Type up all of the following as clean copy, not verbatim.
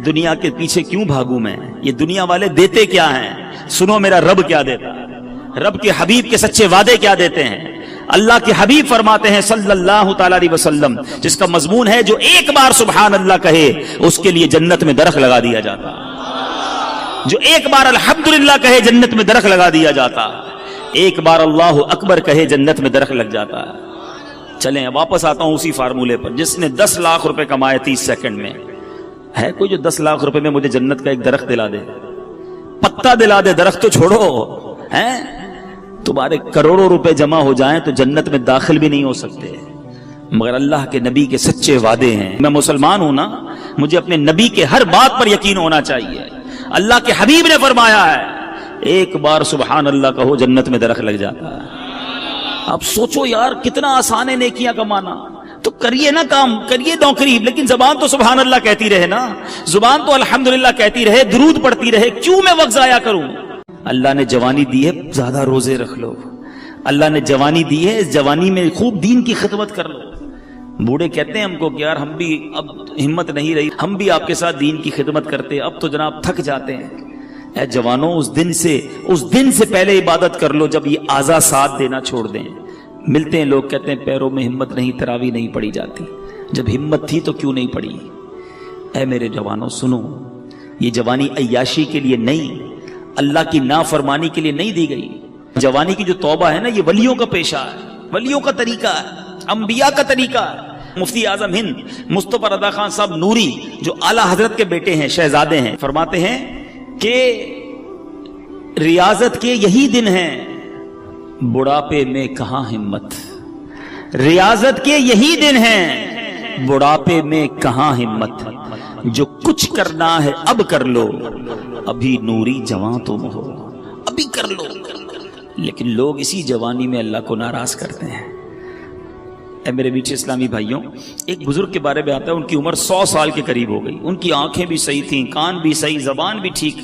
دنیا کے پیچھے کیوں بھاگوں میں؟ یہ دنیا والے دیتے کیا ہیں؟ سنو میرا رب کیا دیتا ہے، رب کے حبیب کے سچے وعدے کیا دیتے ہیں۔ اللہ کے حبیب فرماتے ہیں صلی اللہ تعالی علیہ وسلم، جس کا مضمون ہے جو ایک بار سبحان اللہ کہے اس کے لیے جنت میں درخت لگا دیا جاتا، جو ایک بار الحمدللہ کہے جنت میں درخت لگا دیا جاتا، ایک بار اللہ اکبر کہے جنت میں درخت لگ جاتا ہے۔ چلیں واپس آتا ہوں اسی فارمولے پر، جس نے 10 لاکھ روپے کمائے 30 سیکنڈ میں، ہے کوئی جو 10 لاکھ روپے میں مجھے جنت کا ایک درخت دلا دے؟ پتا دلا دے، درخت تو چھوڑو، ہیں تمہارے کروڑوں روپے جمع ہو جائیں تو جنت میں داخل بھی نہیں ہو سکتے، مگر اللہ کے نبی کے سچے وعدے ہیں۔ میں مسلمان ہوں نا، مجھے اپنے نبی کے ہر بات پر یقین ہونا چاہیے۔ اللہ کے حبیب نے فرمایا ہے ایک بار سبحان اللہ کہو جنت میں درخت لگ جاتا ہے۔ اب سوچو یار کتنا آسان ہے نیکیاں کمانا، تو کریے نا کام، کریے نوکری، لیکن زبان تو سبحان اللہ کہتی رہے نا، زبان تو الحمدللہ کہتی رہے، درود پڑھتی رہے، کیوں میں وقت ضائع کروں؟ اللہ نے جوانی دی ہے، زیادہ روزے رکھ لو، اللہ نے جوانی دی ہے، اس جوانی میں خوب دین کی خدمت کر لو۔ بوڑھے کہتے ہیں ہم کو کہ یار ہم بھی اب ہمت نہیں رہی، ہم بھی آپ کے ساتھ دین کی خدمت کرتے، اب تو جناب تھک جاتے ہیں۔ اے جوانوں، اس دن سے پہلے عبادت کر لو جب یہ اعضاء ساتھ دینا چھوڑ دیں۔ ملتے ہیں لوگ کہتے ہیں پیروں میں ہمت نہیں، تراویح نہیں پڑی جاتی، جب ہمت تھی تو کیوں نہیں پڑی؟ اے میرے جوانوں سنو، یہ جوانی عیاشی کے لیے نہیں، اللہ کی نافرمانی کے لیے نہیں دی گئی۔ جوانی کی جو توبہ ہے نا، یہ ولیوں کا پیشہ ہے، ولیوں کا طریقہ ہے، انبیاء کا طریقہ ہے۔ مفتی اعظم ہند مصطفی رضا خان صاحب نوری، جو اعلیٰ حضرت کے بیٹے ہیں، شہزادے ہیں، فرماتے ہیں کہ ریاضت کے یہی دن ہیں، بڑھاپے میں کہاں ہمت۔ ریاضت کے یہی دن ہیں، بڑھاپے میں کہاں ہمت۔ جو کچھ کرنا ہے اب کر لو، ابھی نوری جوان تم ہو، ابھی کر لو۔ لیکن لوگ اسی جوانی میں اللہ کو ناراض کرتے ہیں۔ اے میرے میٹھے اسلامی بھائیوں، ایک بزرگ کے بارے میں آتا ہے، ان کی عمر 100 سال کے قریب ہو گئی، ان کی آنکھیں بھی صحیح تھیں، کان بھی صحیح، زبان بھی ٹھیک،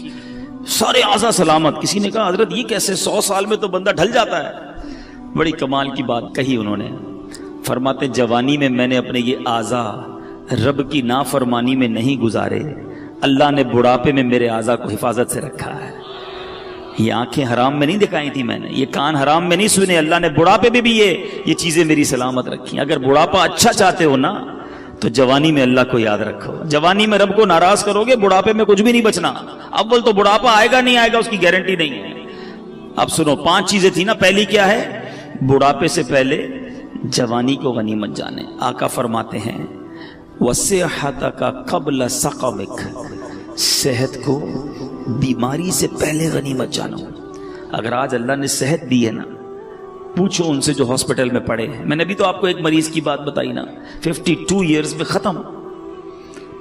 سارے اعضاء سلامت۔ کسی نے کہا حضرت یہ کیسے 100 سال میں تو بندہ ڈھل جاتا ہے؟ بڑی کمال کی بات کہی انہوں نے، فرماتے جوانی میں میں نے اپنے یہ اعضاء رب کی نافرمانی میں نہیں گزارے، اللہ نے بڑھاپے میں میرے اعضاء کو حفاظت سے رکھا ہے۔ یہ آنکھیں حرام میں نہیں دکھائی تھی میں نے، یہ کان حرام میں نہیں سنے، اللہ نے بڑھاپے میں بھی یہ چیزیں میری سلامت رکھی۔ اگر بڑھاپا اچھا چاہتے ہو نا تو جوانی میں اللہ کو یاد رکھو۔ جوانی میں رب کو ناراض کرو گے، بڑھاپے میں کچھ بھی نہیں بچنا۔ اول تو بڑھاپا آئے گا نہیں آئے گا اس کی گارنٹی نہیں ہے۔ اب سنو، 5 چیزیں تھی نا، پہلی کیا ہے؟ بڑھاپے سے پہلے جوانی کو غنیمت جانے۔ آقا فرماتے ہیں وَصِحَّتَكَ قَبْلَ سَقَمِكَ، صحت کو بیماری سے پہلے غنیمت جانو۔ اگر آج اللہ نے صحت دی ہے نا، پوچھو ان سے جو ہاسپٹل میں پڑے ہیں۔ میں نے بھی تو آپ کو ایک مریض کی بات بتائی نا، 52 ایئرز میں ختم،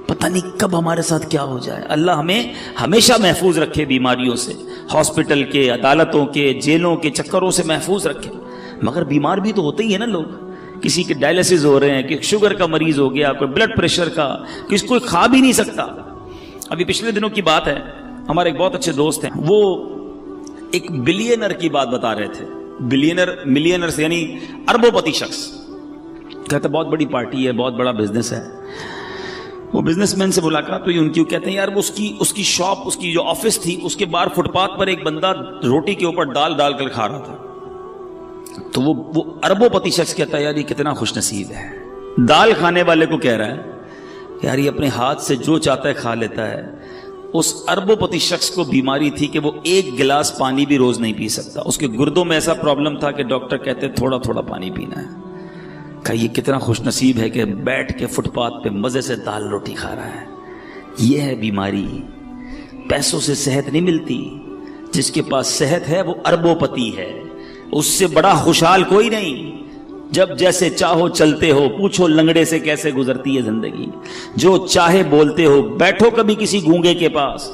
پتہ نہیں کب ہمارے ساتھ کیا ہو جائے۔ اللہ ہمیں ہمیشہ محفوظ رکھے بیماریوں سے، ہاسپٹل کے، عدالتوں کے، جیلوں کے چکروں سے محفوظ رکھے۔ مگر بیمار بھی تو ہوتے ہی ہے نا لوگ، کسی کے ڈائلسس ہو رہے ہیں، کہ شوگر کا مریض ہو گیا، کوئی بلڈ پریشر کا، کسی کوئی کھا بھی نہیں سکتا۔ ابھی پچھلے دنوں کی بات ہے، ہمارے ایک بہت اچھے دوست ہیں، وہ ایک بلینر کی بات بتا رہے تھے۔ ملینر سے یعنی اربوں پتی شخص، کہتے بہت بڑی پارٹی ہے، بہت بڑا بزنس ہے۔ وہ بزنس مین سے ملاقات ہوئی ان کی، وہ کہتے ہیں یار اس کی شاپ، اس کی جو آفس تھی، اس کے باہر فٹ پاتھ پر ایک بندہ روٹی کے اوپر ڈال ڈال کر کھا رہا تھا۔ تو وہ اربوں پتی شخص کہتا ہے یار یہ کتنا خوش نصیب ہے، دال کھانے والے کو کہہ رہا ہے یار یہ اپنے ہاتھ سے جو چاہتا ہے کھا لیتا ہے۔ اس اربوں پتی شخص کو بیماری تھی کہ وہ 1 گلاس پانی بھی روز نہیں پی سکتا، اس کے گردوں میں ایسا پرابلم تھا کہ ڈاکٹر کہتے تھوڑا تھوڑا پانی پینا ہے۔ کہ یہ کتنا خوش نصیب ہے کہ بیٹھ کے فٹ پاتھ پہ مزے سے دال روٹی کھا رہا ہے۔ یہ ہے بیماری، پیسوں سے صحت نہیں ملتی۔ جس کے پاس صحت ہے وہ اربوں پتی ہے، اس سے بڑا خوشحال کوئی نہیں۔ جب جیسے چاہو چلتے ہو، پوچھو لنگڑے سے کیسے گزرتی ہے زندگی، جو چاہے بولتے ہو۔ بیٹھو کبھی کسی گونگے کے پاس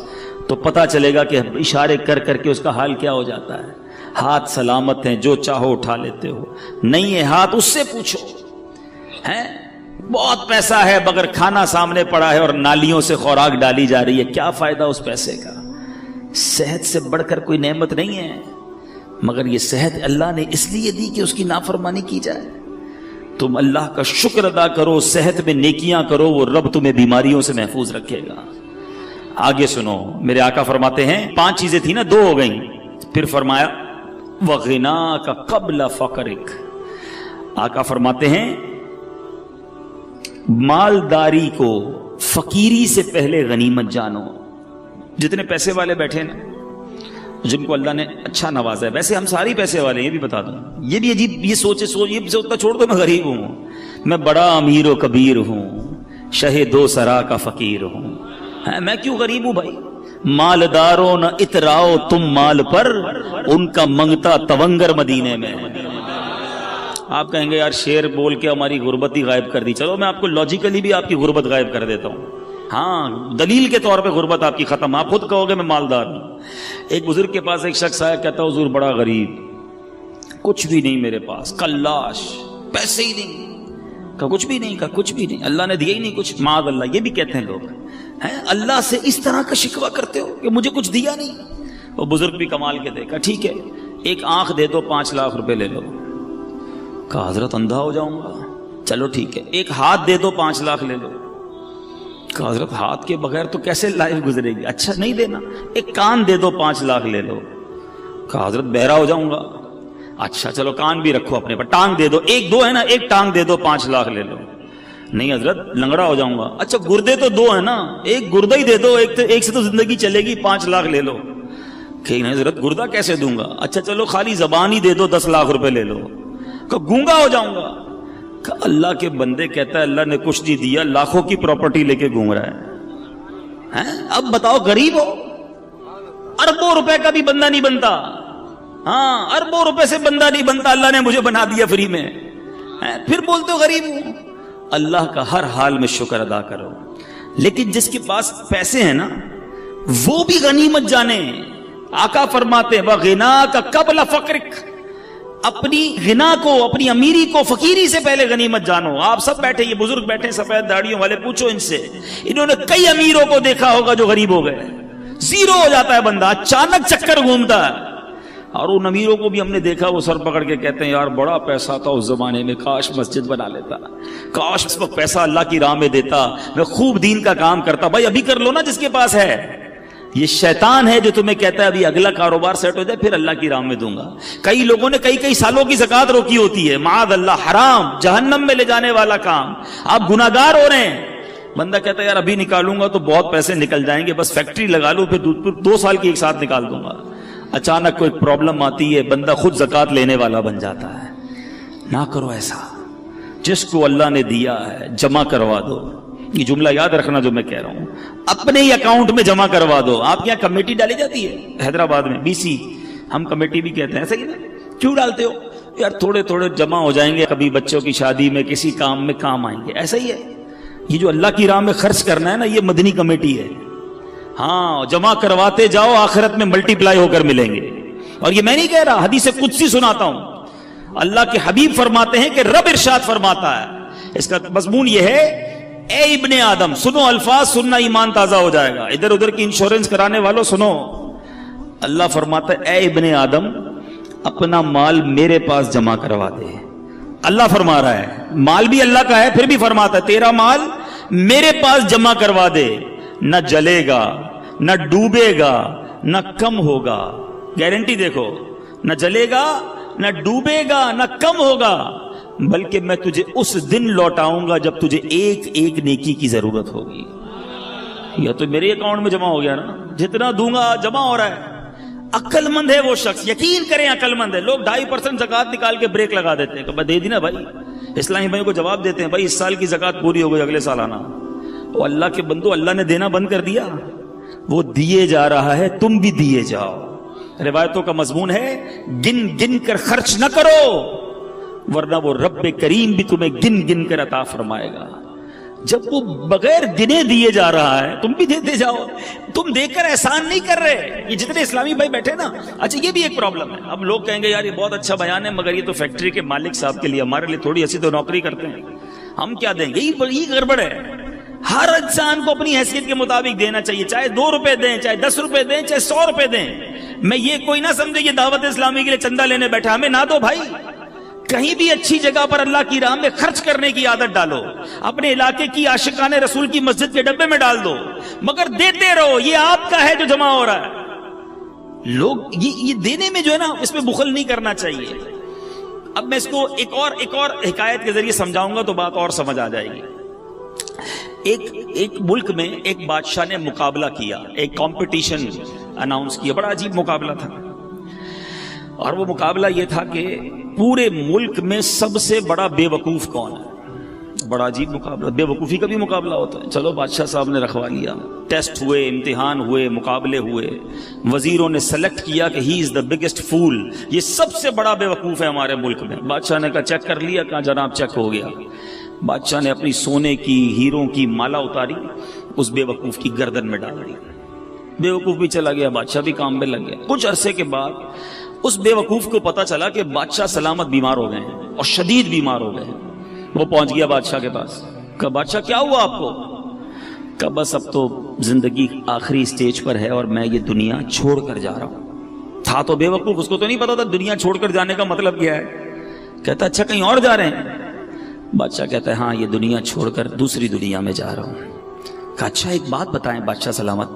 تو پتا چلے گا کہ اشارے کر کر کے اس کا حال کیا ہو جاتا ہے۔ ہاتھ سلامت ہیں، جو چاہو اٹھا لیتے ہو، نہیں ہے ہاتھ اس سے پوچھو۔ ہیں بہت پیسہ ہے مگر کھانا سامنے پڑا ہے اور نالیوں سے خوراک ڈالی جا رہی ہے، کیا فائدہ اس پیسے کا؟ صحت سے بڑھ کر کوئی نعمت نہیں ہے، مگر یہ صحت اللہ نے اس لیے دی کہ اس کی نافرمانی کی جائے۔ تم اللہ کا شکر ادا کرو، صحت میں نیکیاں کرو، وہ رب تمہیں بیماریوں سے محفوظ رکھے گا۔ آگے سنو، میرے آقا فرماتے ہیں 5 چیزیں تھی نا، 2 ہو گئیں، پھر فرمایا وَغِنَاكَ قَبْلَ فَقْرِكَ. آقا فرماتے ہیں مالداری کو فقیری سے پہلے غنیمت جانو. جتنے پیسے والے بیٹھے نا، جن کو اللہ نے اچھا نوازا ہے، ویسے ہم ساری پیسے والے ہیں، یہ بھی بتا دوں، یہ بھی عجیب یہ سوچ یہ سوچتا چھوڑ دو میں غریب ہوں، میں بڑا امیر و کبیر ہوں، شہ 2 سرا کا فقیر ہوں. میں کیوں غریب ہوں بھائی؟ مالداروں نہ اتراؤ تم مال پر، ان کا منگتا تونگر مدینے میں. آپ کہیں گے یار شعر بول کے ہماری غربت ہی غائب کر دی. چلو میں آپ کو لاجیکلی بھی آپ کی غربت غائب کر دیتا ہوں. ہاں دلیل کے طور پہ غربت آپ کی ختم. آپ خود کہو گے میں مالدار ہوں. ایک بزرگ کے پاس ایک شخص آیا، کہتا حضور بڑا غریب، کچھ بھی نہیں میرے پاس، کلاش، پیسے ہی نہیں. کہا کچھ بھی نہیں؟ کہا کچھ بھی نہیں، اللہ نے دیا ہی نہیں کچھ. معاذ اللہ، یہ بھی کہتے ہیں لوگ، ہیں اللہ سے اس طرح کا شکوہ کرتے ہو کہ مجھے کچھ دیا نہیں. وہ بزرگ بھی کمال کے دیکھا، ٹھیک ہے ایک آنکھ دے دو 5 لاکھ روپے لے لو. کہا حضرت اندھا ہو جاؤں گا. چلو ٹھیک ہے ایک ہاتھ دے دو 5 لاکھ لے لو. کہا حضرت ہاتھ کے بغیر تو کیسے لائف گزرے گی؟ اچھا نہیں دینا. ایک کان دے دو 5 لاکھ لے لو. کہا حضرت بہرا ہو جاؤں گا. اچھا چلو کان بھی رکھو اپنے پر. ٹانگ دے دو، 1-2 ہے نا، ایک ٹانگ دے دو 5 لاکھ لے لو. نہیں حضرت لنگڑا ہو جاؤں گا. اچھا گردے تو 2 ہیں نا، ایک گردہ ہی دے دو، ایک سے تو زندگی چلے گی، 5 لاکھ لے لو. کہ نہیں حضرت گردہ کیسے دوں گا. اچھا چلو خالی زبان ہی دے دو، 10 لاکھ روپے لے لو. کہ گونگا ہو جاؤں گا. کہ اللہ کے بندے کہتا ہے اللہ نے کچھ نہیں دیا، لاکھوں کی پراپرٹی لے کے گھوم رہا ہے. اب بتاؤ غریب ہو؟ اربوں روپے کا بھی بندہ نہیں بنتا. ہاں اربوں روپے سے بندہ نہیں بنتا، اللہ نے مجھے بنا دیا فری میں، پھر بولتے ہو غریب ہوں. اللہ کا ہر حال میں شکر ادا کرو. لیکن جس کے پاس پیسے ہیں نا وہ بھی غنیمت جانے. آقا فرماتے ہیں وَغِنَاكَ قَبْلَ فَقْرِكَ، اپنی غنا کو، اپنی امیری کو فقیری سے پہلے غنیمت جانو. آپ سب بیٹھے، یہ بزرگ بیٹھے سفید داڑھیوں والے، پوچھو ان سے، انہوں نے کئی امیروں کو دیکھا ہوگا جو غریب ہو گئے. 0 ہو جاتا ہے بندہ، اچانک چکر گھومتا ہے. اور ان امیروں کو بھی ہم نے دیکھا وہ سر پکڑ کے کہتے ہیں یار بڑا پیسہ تھا اس زمانے میں، کاش مسجد بنا لیتا، کاش اس وقت پیسہ اللہ کی راہ میں دیتا، میں خوب دین کا کام کرتا. بھائی ابھی کر لو نا جس کے پاس ہے. یہ شیطان ہے جو تمہیں کہتا ہے ابھی اگلا کاروبار سیٹ ہو جائے پھر اللہ کی راہ میں دوں گا. کئی لوگوں نے کئی سالوں کی زکات روکی ہوتی ہے. معاذ اللہ، حرام، جہنم میں لے جانے والا کام. آپ گناہگار ہو رہے ہیں. بندہ کہتا ہے یار ابھی نکالوں گا تو بہت پیسے نکل جائیں گے، بس فیکٹری لگا لوں پھر 2 سال کی ایک ساتھ نکال دوں گا. اچانک کوئی پرابلم آتی ہے، بندہ خود زکات لینے والا بن جاتا ہے. نہ کرو ایسا. جس کو اللہ نے دیا ہے جمع کروا دو. یہ جملہ یاد رکھنا جو میں کہہ رہا ہوں، اپنے ہی اکاؤنٹ میں جمع کروا دو. آپ کے یہاں کمیٹی ڈالی جاتی ہے حیدرآباد میں، BC، ہم کمیٹی بھی کہتے ہیں. صحیح نا؟ کیوں ڈالتے ہو؟ یار تھوڑے تھوڑے جمع ہو جائیں گے، کبھی بچوں کی شادی میں کسی کام میں کام آئیں گے. ایسا ہی ہے یہ جو اللہ کی راہ میں خرچ کرنا ہے نا، یہ مدنی کمیٹی ہے. ہاں جمع کرواتے جاؤ، آخرت میں ملٹی پلائی ہو کر ملیں گے. اور یہ میں نہیں کہہ رہا، حدیث قدسی سناتا ہوں. اللہ کے حبیب فرماتے ہیں کہ رب ارشاد فرماتا ہے، اس کا مضمون یہ ہے، اے ابن آدم، سنو الفاظ، سننا ایمان تازہ ہو جائے گا. ادھر ادھر کی انشورنس کرانے والوں سنو. اللہ فرماتا ہے اے ابن آدم اپنا مال میرے پاس جمع کروا دے. اللہ فرما رہا ہے، مال بھی اللہ کا ہے، پھر بھی فرماتا ہے تیرا مال میرے پاس جمع کروا دے. نہ جلے گا، نہ ڈوبے گا، نہ کم ہوگا. گارنٹی دیکھو، نہ جلے گا، نہ ڈوبے گا، نہ کم ہوگا، بلکہ میں تجھے اس دن لوٹاؤں گا جب تجھے ایک ایک نیکی کی ضرورت ہوگی. یا تو میرے اکاؤنٹ میں جمع ہو گیا نا، جتنا دوں گا جمع ہو رہا ہے. عقل مند ہے وہ شخص، یقین کریں عقل مند ہے. لوگ 2.5% زکات نکال کے بریک لگا دیتے ہیں کہ دے دی نا بھائی. اسلامی بھائیوں کو جواب دیتے ہیں بھائی اس سال کی زکات پوری ہو گئی، اگلے سال آنا. وہ اللہ کے بندو، اللہ نے دینا بند کر دیا، وہ دیے جا رہا ہے، تم بھی دیے جاؤ. روایتوں کا مضمون ہے گن گن کر خرچ نہ کرو، ورنہ وہ رب کریم بھی تمہیں گن گن کر عطا فرمائے گا. جب وہ بغیر گنے دیے جا رہا ہے تم بھی دیتے جاؤ. تم دے کر احسان نہیں کر رہے. یہ جتنے اسلامی بھائی بیٹھے نا، اچھا یہ بھی ایک پرابلم ہے. اب لوگ کہیں گے یار یہ بہت اچھا بیان ہے، مگر یہ تو فیکٹری کے مالک صاحب کے لیے، ہمارے لیے تھوڑی ایسی تو نوکری کرتے ہیں، ہم کیا دیں گے؟ یہ گڑبڑ ہے. ہر انسان کو اپنی حیثیت کے مطابق دینا چاہیے، چاہے 2 روپے دیں، چاہے 10 روپے دیں، چاہے 100 روپے دیں. میں یہ کوئی نہ سمجھے یہ دعوت اسلامی کے لیے چندہ لینے بیٹھا، ہمیں نہ دو بھائی. کہیں بھی اچھی جگہ پر اللہ کی راہ میں خرچ کرنے کی عادت ڈالو، اپنے علاقے کی عاشقان رسول کی مسجد کے ڈبے میں ڈال دو، مگر دیتے رہو، یہ آپ کا ہے جو جمع ہو رہا ہے۔ لوگ یہ دینے میں جو ہے نا اس میں بخل نہیں کرنا چاہیے۔ اب میں اس کو ایک اور حکایت کے ذریعے سمجھاؤں گا تو بات اور سمجھ آ جائے گی۔ ایک ملک میں ایک بادشاہ نے مقابلہ کیا، ایک کمپٹیشن اناؤنس کیا، بڑا عجیب مقابلہ تھا، اور وہ مقابلہ یہ تھا کہ پورے ملک میں سب سے بڑا بے وقوف کون ہے۔ بڑا عجیب مقابلہ، بے وقوفی کا بھی مقابلہ ہوتا ہے۔ چلو بادشاہ صاحب نے رکھوا لیا، ٹیسٹ ہوئے، امتحان ہوئے، مقابلے ہوئے، وزیروں نے سلیکٹ کیا کہ ہی از دا بگیسٹ فول، یہ سب سے بڑا بے وقوف ہے ہمارے ملک میں۔ بادشاہ نے کہا چیک کر لیا؟ کہا جناب چیک ہو گیا۔ بادشاہ نے اپنی سونے کی ہیروں کی مالا اتاری، اس بے وقوف کی گردن میں ڈال دی۔ بے وقوف بھی چلا گیا، بادشاہ بھی کام میں لگ گیا۔ کچھ عرصے کے بعد اس بے وقوف کو پتا چلا کہ بادشاہ سلامت بیمار ہو گئے ہیں اور شدید بیمار ہو گئے ہیں۔ وہ پہنچ گیا بادشاہ کے پاس، کہا بادشاہ کیا ہوا آپ کو؟ کہا بس اب تو زندگی آخری سٹیج پر ہے اور میں یہ دنیا چھوڑ کر جا رہا ہوں۔ تھا تو بے وقوف، اس کو تو نہیں پتا تھا دنیا چھوڑ کر جانے کا مطلب کیا ہے۔ کہتا اچھا کہیں اور جا رہے ہیں؟ بادشاہ کہتا ہے ہاں یہ دنیا چھوڑ کر دوسری دنیا میں جا رہا ہوں۔ کہا اچھا ایک بات بتائیں بادشاہ سلامت،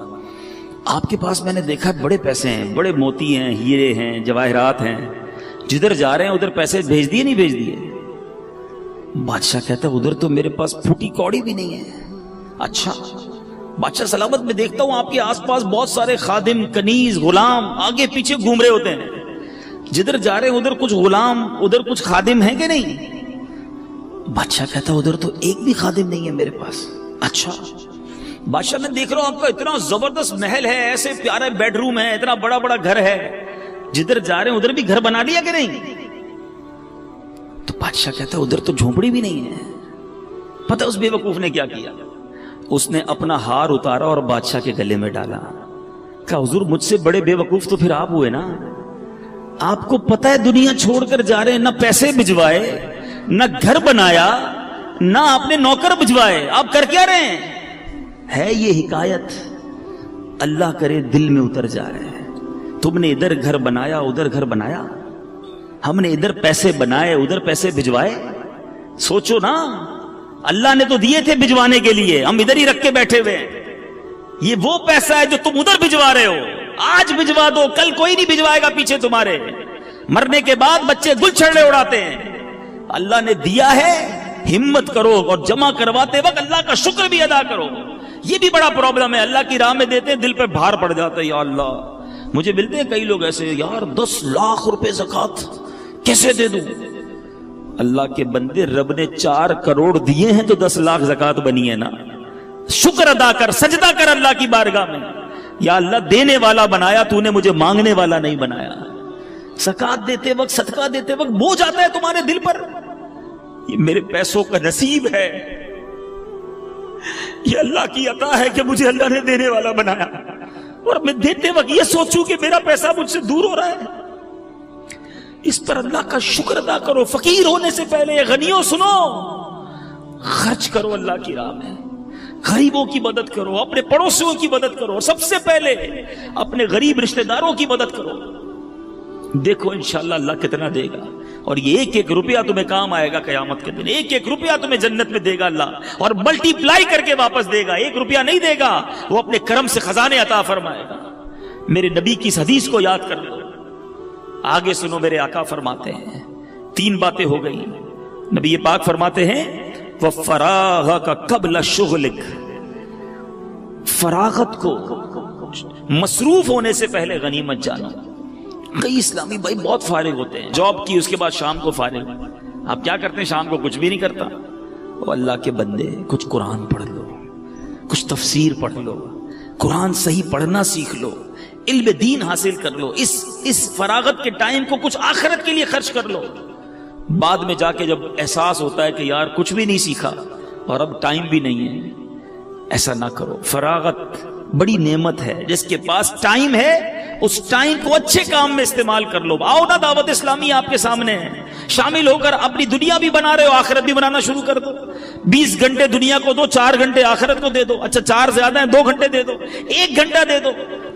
آپ کے پاس میں نے دیکھا بڑے پیسے ہیں، بڑے موتی ہیں، ہیرے ہیں، جواہرات ہیں، جدھر جا رہے ہیں ادھر پیسے بھیج دیے نہیں بھیج دیے؟ بادشاہ کہتا ہے ادھر تو میرے پاس پھوٹی کوڑی بھی نہیں ہے۔ اچھا بادشاہ سلامت میں دیکھتا ہوں آپ کے آس پاس بہت سارے خادم، کنیز، غلام آگے پیچھے گھوم رہے ہوتے ہیں، جدھر جا رہے ہیں ادھر کچھ غلام، ادھر کچھ خادم ہیں کہ نہیں؟ بادشاہ کہتا ہے ادھر تو ایک بھی خادم نہیں ہے میرے پاس۔ اچھا بادشاہ میں دیکھ رہا ہوں آپ کا اتنا زبردست محل ہے، ایسے پیارے بیڈ روم ہے، اتنا بڑا بڑا گھر ہے، جدھر جا رہے ہیں ادھر بھی گھر بنا لیا کہ نہیں؟ تو بادشاہ کہتا ہے ادھر تو جھونپڑی بھی نہیں ہے۔ پتہ اس بے وقوف نے کیا کیا؟ اس نے اپنا ہار اتارا اور بادشاہ کے گلے میں ڈالا۔ کہا حضور مجھ سے بڑے بے وقوف تو پھر آپ ہوئے نا، آپ کو پتہ ہے دنیا چھوڑ کر جا رہے ہیں، نہ پیسے بھجوائے، نہ گھر بنایا، نہ اپنے نوکر بھجوائے، آپ کر کیا رہے ہیں؟ ہے یہ حکایت اللہ کرے دل میں اتر جائے۔ تم نے ادھر گھر بنایا ادھر گھر بنایا، ہم نے ادھر پیسے بنائے ادھر پیسے بھجوائے۔ سوچو نا، اللہ نے تو دیے تھے بھجوانے کے لیے، ہم ادھر ہی رکھ کے بیٹھے ہوئے ہیں۔ یہ وہ پیسہ ہے جو تم ادھر بھجوا رہے ہو، آج بھجوا دو، کل کوئی نہیں بھجوائے گا پیچھے تمہارے۔ مرنے کے بعد بچے گل چھڑے اڑاتے ہیں۔ اللہ نے دیا ہے، ہمت کرو اور جمع کرواتے وقت اللہ کا شکر بھی ادا کرو۔ یہ بھی بڑا پرابلم ہے، اللہ کی راہ میں دیتے ہیں دل پہ بھار پڑ جاتا ہے، یا اللہ مجھے ملتے ہیں کئی لوگ ایسے، یار 10 لاکھ روپے زکوٰۃ کیسے دے دوں؟ اللہ کے بندے رب نے 4 کروڑ دیے ہیں تو 10 لاکھ زکوٰۃ بنی ہے نا، شکر ادا کر، سجدہ کر اللہ کی بارگاہ میں، یا اللہ دینے والا بنایا تو نے، مجھے مانگنے والا نہیں بنایا۔ زکوٰۃ دیتے وقت، صدقہ دیتے وقت بوجھ آتا ہے تمہارے دل پر، یہ میرے پیسوں کا نصیب ہے، یہ اللہ کی عطا ہے کہ مجھے اللہ نے دینے والا بنایا، اور میں دیتے وقت یہ سوچوں کہ میرا پیسہ مجھ سے دور ہو رہا ہے۔ اس پر اللہ کا شکر ادا کرو۔ فقیر ہونے سے پہلے غنیوں سنو، خرچ کرو اللہ کی راہ میں، غریبوں کی مدد کرو، اپنے پڑوسیوں کی مدد کرو، سب سے پہلے اپنے غریب رشتہ داروں کی مدد کرو۔ دیکھو انشاءاللہ اللہ کتنا دے گا، اور یہ ایک ایک روپیہ تمہیں کام آئے گا قیامت کے دن، ایک ایک روپیہ تمہیں جنت میں دے گا اللہ، اور ملٹی پلائی کر کے واپس دے گا۔ ایک روپیہ نہیں دے گا، وہ اپنے کرم سے خزانے عطا فرمائے گا۔ میرے نبی کی اس حدیث کو یاد کر لو، آگے سنو، میرے آقا فرماتے ہیں 3 باتیں ہو گئی۔ نبی پاک فرماتے ہیں وَفَرَاغَكَ قَبْلَ شُغْلِكَ، فراغت کو، مصروف ہونے سے پہلے غنیمت جانو۔ کئی اسلامی بھائی بہت فارغ ہوتے ہیں، جاب کی اس کے بعد شام کو فارغ، آپ کیا کرتے ہیں؟ شام کو کچھ بھی نہیں کرتا۔ او اللہ کے بندے، کچھ قرآن پڑھ لو، کچھ تفسیر پڑھ لو، قرآن صحیح پڑھنا سیکھ لو، علم دین حاصل کر لو، اس فراغت کے ٹائم کو کچھ آخرت کے لیے خرچ کر لو۔ بعد میں جا کے جب احساس ہوتا ہے کہ یار کچھ بھی نہیں سیکھا اور اب ٹائم بھی نہیں ہے، ایسا نہ کرو۔ فراغت بڑی نعمت ہے، جس کے پاس ٹائم ہے اس ٹائم کو اچھے کام میں استعمال کر لو۔ آؤ نا، دعوت اسلامی آپ کے سامنے ہے، شامل ہو کر اپنی دنیا بھی بنا رہے ہو، آخرت بھی بنانا شروع کر دو۔ 20 گھنٹے دنیا کو دو، 4 گھنٹے آخرت کو دے دو۔ اچھا 4 زیادہ ہیں، 2 گھنٹے دے دو، 1 گھنٹہ دے دو،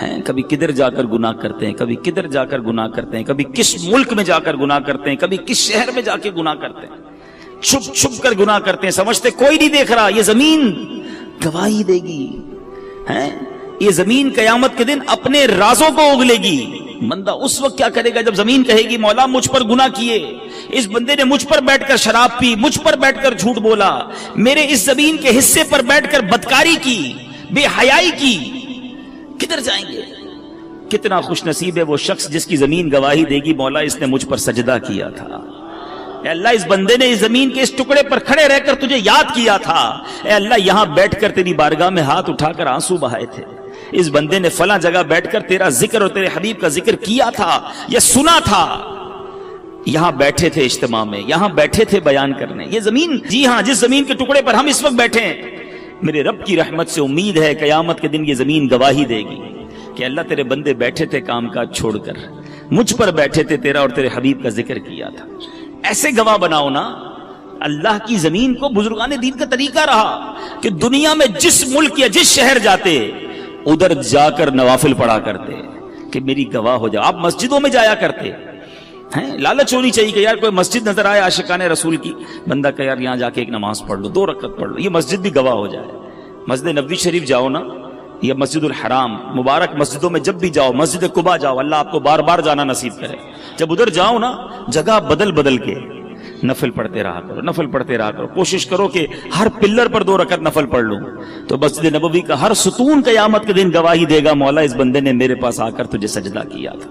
ہیں، کبھی کدھر جا کر گناہ کرتے ہیں، کبھی کدھر جا کر گناہ کرتے ہیں، کبھی کس ملک میں جا کر گناہ کرتے ہیں، کبھی کس شہر میں جا کے گناہ کرتے ہیں، چھپ چھپ کر گناہ کرتے ہیں، سمجھتے کوئی نہیں دیکھ رہا، یہ زمین گواہی دے گی، ہیں یہ زمین قیامت کے دن اپنے رازوں کو اگلے گی۔ بندہ اس وقت کیا کرے گا جب زمین کہے گی مولا مجھ پر گناہ کیے، اس بندے نے مجھ پر بیٹھ کر شراب پی، مجھ پر بیٹھ کر جھوٹ بولا، میرے اس زمین کے حصے پر بیٹھ کر بدکاری کی، بے حیائی کی، کدھر جائیں گے؟ کتنا خوش نصیب ہے وہ شخص جس کی زمین گواہی دے گی مولا اس نے مجھ پر سجدہ کیا تھا، اے اللہ اس بندے نے اس زمین کے اس ٹکڑے پر کھڑے رہ کر تجھے یاد کیا تھا، اے اللہ یہاں بیٹھ کر تیری بارگاہ میں ہاتھ اٹھا کر آنسو بہائے تھے، اس بندے نے فلاں جگہ بیٹھ کر تیرا ذکر اور تیرے حبیب کا ذکر کیا تھا یا سنا تھا، یہاں بیٹھے تھے اجتماع میں، یہاں بیٹھے تھے بیان کرنے، یہ زمین، جی ہاں جس زمین کے ٹکڑے پر ہم اس وقت بیٹھے ہیں، میرے رب کی رحمت سے امید ہے قیامت کے دن یہ زمین گواہی دے گی کہ اللہ تیرے بندے بیٹھے تھے کام کاج چھوڑ کر، مجھ پر بیٹھے تھے، تیرا اور تیرے حبیب کا ذکر کیا تھا۔ ایسے گواہ بناؤ نا، اللہ کی زمین کو بزرگان دین کا طریقہ رہا کہ دنیا میں جس ملک یا جس شہر جاتے ادھر جا کر نوافل پڑھا کرتے کہ میری گواہ ہو جاؤ۔ آپ مسجدوں میں جایا کرتے ہیں، لالچ ہونی چاہیے کہ یار کوئی مسجد نظر آئے عاشقان رسول کی، بندہ کہ یار یہاں جا کے ایک نماز پڑھ لو، 2 رکعت پڑھ لو، یہ مسجد بھی گواہ ہو جائے۔ مسجد نبوی شریف جاؤ نا، یا مسجد الحرام، مبارک مسجدوں میں جب بھی جاؤ، مسجد قباء جاؤ، اللہ آپ کو بار بار جانا نصیب کرے، جب ادھر جاؤ نا جگہ بدل بدل کے نفل پڑھتے رہا کرو، نفل پڑھتے رہا کرو، کوشش کرو کہ ہر پلر پر 2 رکعت نفل پڑھ لوں، تو مسجد نبوی کا ہر ستون قیامت کے دن گواہی دے گا مولا اس بندے نے میرے پاس آ کر تجھے سجدہ کیا تھا۔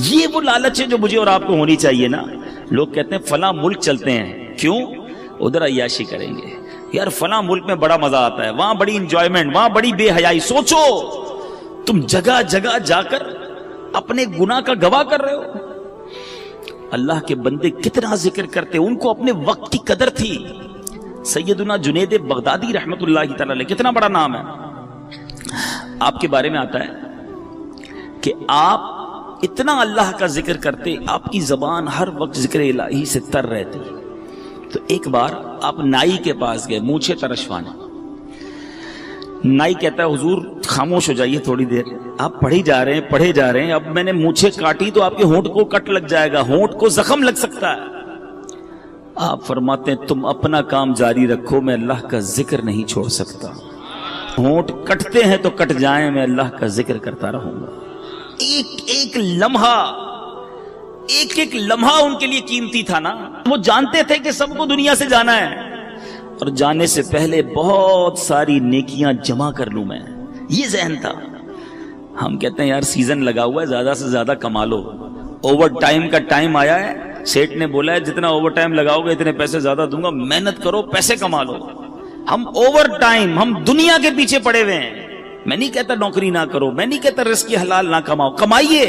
یہ وہ لالچ ہے جو مجھے اور آپ کو ہونی چاہیے نا۔ لوگ کہتے ہیں فلاں ملک چلتے ہیں، کیوں؟ ادھر عیاشی کریں گے، یار فلاں ملک میں بڑا مزہ آتا ہے، وہاں بڑی انجوائمنٹ، وہاں بڑی بے حیائی۔ سوچو تم جگہ جگہ جا کر اپنے گناہ کا گواہ کر رہے ہو۔ اللہ کے بندے کتنا ذکر کرتے، ان کو اپنے وقت کی قدر تھی۔ سیدنا جنید بغدادی رحمت اللہ تعالی علیہ، کتنا بڑا نام ہے، آپ کے بارے میں آتا ہے کہ آپ اتنا اللہ کا ذکر کرتے، آپ کی زبان ہر وقت ذکر الہی سے تر رہتی۔ تو ایک بار آپ نائی کے پاس گئے مونچھیں ترشوانے، نائی کہتا ہے حضور خاموش ہو جائیے تھوڑی دیر، آپ پڑھی جا رہے ہیں، اب میں نے مونچھیں کاٹی تو آپ کے ہونٹ کو کٹ لگ جائے گا، ہونٹ کو زخم لگ سکتا ہے۔ آپ فرماتے ہیں تم اپنا کام جاری رکھو، میں اللہ کا ذکر نہیں چھوڑ سکتا، ہونٹ کٹتے ہیں تو کٹ جائیں، میں اللہ کا ذکر کرتا رہوں گا۔ ایک لمحہ ان کے لیے قیمتی تھا نا۔ وہ جانتے تھے کہ سب کو دنیا سے جانا ہے، اور جانے سے پہلے بہت ساری نیکیاں جمع کر لوں میں، یہ ذہن تھا۔ ہم کہتے ہیں یار سیزن لگا ہوا ہے، زیادہ سے زیادہ کما لو، اوور ٹائم کا ٹائم آیا ہے، سیٹ نے بولا ہے جتنا اوور ٹائم لگاؤ گے اتنے پیسے زیادہ دوں گا، محنت کرو پیسے کما لو۔ ہم اوور ٹائم، ہم دنیا کے پیچھے پڑے ہوئے ہیں۔ میں نہیں کہتا نوکری نہ کرو، میں نہیں کہتا رزق حلال نہ کماؤ، کمائیے،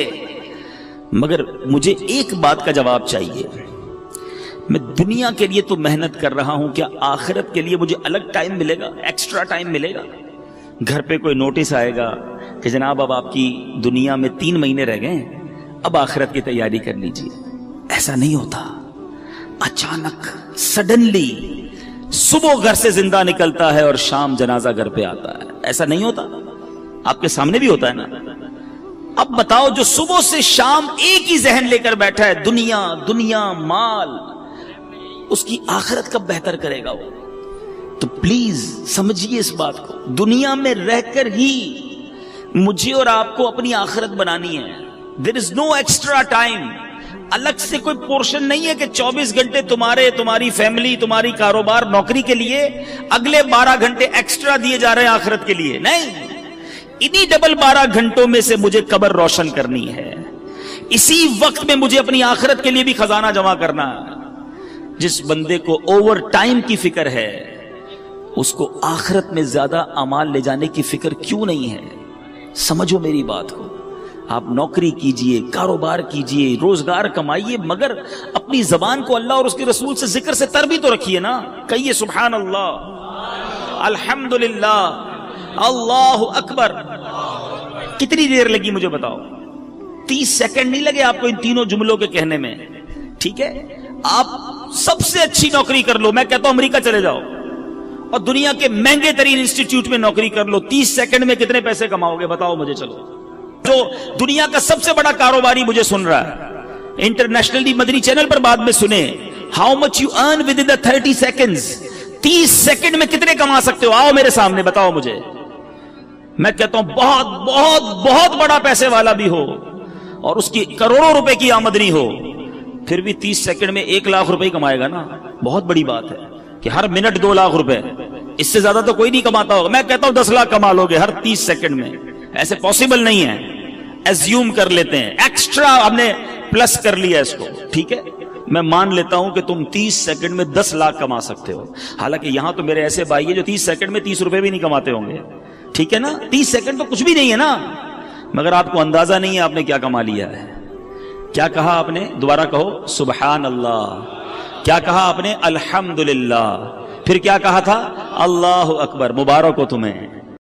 مگر مجھے ایک بات کا جواب چاہیے، میں دنیا کے لیے تو محنت کر رہا ہوں، کیا آخرت کے لیے مجھے الگ ٹائم ملے گا، ایکسٹرا ٹائم ملے گا؟ گھر پہ کوئی نوٹس آئے گا کہ جناب اب آپ کی دنیا میں 3 مہینے رہ گئے، اب آخرت کی تیاری کر لیجیے۔ ایسا نہیں ہوتا، اچانک سڈنلی صبح گھر سے زندہ نکلتا ہے اور شام جنازہ گھر پہ آتا ہے، ایسا نہیں ہوتا؟ آپ کے سامنے بھی ہوتا ہے نا۔ اب بتاؤ جو صبح سے شام ایک ہی ذہن لے کر بیٹھا ہے، دنیا دنیا مال، اس کی آخرت کب بہتر کرے گا وہ؟ تو پلیز سمجھیے اس بات کو، دنیا میں رہ کر ہی مجھے اور آپ کو اپنی آخرت بنانی ہے۔ There is no extra time، الگ سے کوئی پورشن نہیں ہے کہ 24 گھنٹے تمہاری فیملی، تمہاری کاروبار، نوکری کے لیے، اگلے 12 گھنٹے ایکسٹرا دیے جا رہے ہیں آخرت کے لیے، نہیں۔ انہی ڈبل 12 گھنٹوں میں سے مجھے قبر روشن کرنی ہے، اسی وقت میں مجھے اپنی آخرت کے لیے بھی خزانہ جمع کرنا ہے۔ جس بندے کو اوور ٹائم کی فکر ہے، اس کو آخرت میں زیادہ اعمال لے جانے کی فکر کیوں نہیں ہے؟ سمجھو میری بات کو۔ آپ نوکری کیجئے، کاروبار کیجئے، روزگار کمائیے، مگر اپنی زبان کو اللہ اور اس کے رسول سے ذکر سے تر بھی تو رکھیے نا۔ کہیے سبحان اللہ، الحمدللہ، اللہ اکبر۔ کتنی دیر لگی مجھے بتاؤ؟ 30 سیکنڈ نہیں لگے آپ کو ان تینوں جملوں کے کہنے میں، ٹھیک ہے؟ آپ سب سے اچھی نوکری کر لو، میں کہتا ہوں امریکہ چلے جاؤ اور دنیا کے مہنگے ترین انسٹیٹیوٹ میں نوکری کر لو، 30 سیکنڈ میں کتنے پیسے کماؤ گے بتاؤ مجھے؟ چلو جو دنیا کا سب سے بڑا کاروباری مجھے سن رہا ہے انٹرنیشنلی مدنی چینل پر بعد میں سنے, how much you earn with in 30 seconds, 30 second میں کتنے کما سکتے ہو؟ آؤ میرے سامنے بتاؤ مجھے. میں کہتا ہوں بہت بہت بہت بڑا پیسے والا بھی ہو اور اس کی کروڑوں روپے کی آمدنی ہو, پھر بھی 30 سیکنڈ میں 1 لاکھ روپے کمائے گا نا. بہت بڑی بات ہے کہ ہر منٹ 2 لاکھ روپے, اس سے زیادہ تو کوئی نہیں کماتا ہوگا. میں کہتا ہوں 10 لاکھ کما لو گے ہر 30 سیکنڈ میں. ایسے پاسبل نہیں ہے, ایزیوم کر لیتے ہیں, ایکسٹرا ہم نے پلس کر لیا اس کو. ٹھیک ہے, میں مان لیتا ہوں کہ تم 30 سیکنڈ میں 10 لاکھ کما سکتے ہو. حالانکہ یہاں تو میرے ایسے بھائی ہیں جو 30 سیکنڈ میں 30 روپے بھی نہیں کماتے ہوں گے. ٹھیک ہے نا, 30 سیکنڈ تو کچھ بھی نہیں ہے نا, مگر آپ کو اندازہ نہیں ہے آپ نے کیا کما لیا ہے. کیا کہا آپ نے؟ دوبارہ کہو سبحان اللہ. کیا کہا آپ نے؟ الحمدللہ. پھر کیا کہا تھا؟ اللہ اکبر. مبارک ہو تمہیں.